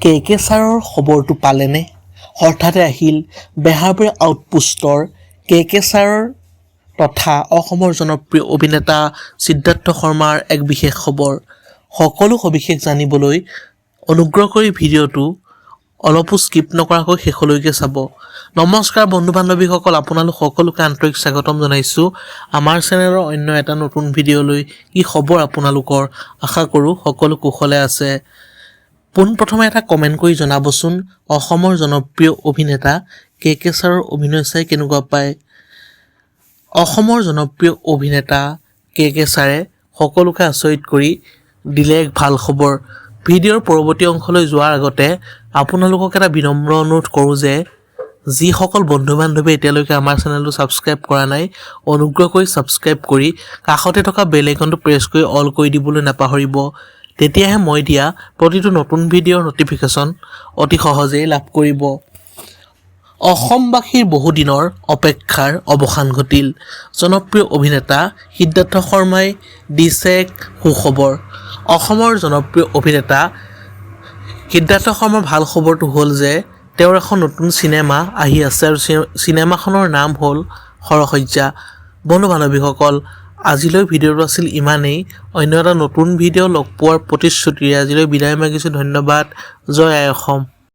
কে ছাৰৰ খবৰটো পালেনে? হঠাতে আহিল বেহাৰবাৰী আউটপোষ্টৰ কে ছাৰৰ তথা অসমৰ জনপ্ৰিয় অভিনেতা সিদ্ধাৰ্থ শৰ্মাৰ এক বিশেষ খবৰ। সকলো সবিশেষ জানিবলৈ অনুগ্ৰহ কৰি ভিডিঅ'টো অলপো স্কিপ নকৰাকৈ শেষলৈকে চাব। নমস্কাৰ বন্ধু-বান্ধৱীসকল, আপোনালোক সকলোকে আন্তৰিক স্বাগতম জনাইছোঁ আমাৰ চেনেলৰ অন্য এটা নতুন ভিডিঅ'লৈ। কি খবৰ আপোনালোকৰ? আশা কৰোঁ সকলো কুশলে আছে। পোনপ্ৰথমে এটা কমেণ্ট কৰি জনাবচোন, অসমৰ জনপ্ৰিয় অভিনেতা কে ছাৰৰ অভিনয় চাই কেনেকুৱা পায়? অসমৰ জনপ্ৰিয় অভিনেতা কে ছাৰে সকলোকে আচৰিত কৰি দিলে এক ভাল খবৰ। ভিডিঅ'ৰ পৰৱৰ্তী অংশলৈ যোৱাৰ আগতে আপোনালোকক এটা বিনম্ৰ অনুৰোধ কৰোঁ যে যিসকল বন্ধু-বান্ধৱী এতিয়ালৈকে আমাৰ চেনেলটো ছাবস্ক্ৰাইব কৰা নাই, অনুগ্ৰহ কৰি ছাবস্ক্ৰাইব কৰি কাষতে থকা বেল আইকনটো প্ৰেছ কৰি অল কৰি দিবলৈ নাপাহৰিব। তেতিয়াহে মই দিয়া প্ৰতিটো নতুন ভিডিঅ'ৰ ন'টিফিকেশ্যন অতি সহজেই লাভ কৰিব। অসমবাসীৰ বহুদিনৰ অপেক্ষাৰ অৱসান ঘটিল। জনপ্ৰিয় অভিনেতা সিদ্ধাৰ্থ শৰ্মাই দিছে এক সুখবৰ। অসমৰ জনপ্ৰিয় অভিনেতা সিদ্ধাৰ্থ শৰ্মাৰ ভাল খবৰটো হ'ল যে তেওঁৰ এখন নতুন চিনেমা আহি আছে আৰু চিনেমাখনৰ নাম হ'ল সৰসজ্যা। বন্ধু-বান্ধৱীসকল, আজিলৈ ভিডিঅ'টো আছিল ইমানেই। অন্য এটা নতুন ভিডিঅ' লগ পোৱাৰ প্ৰতিশ্ৰুতিৰে আজিলৈ বিদায় মাগিছোঁ। ধন্যবাদ। জয় আই অসম।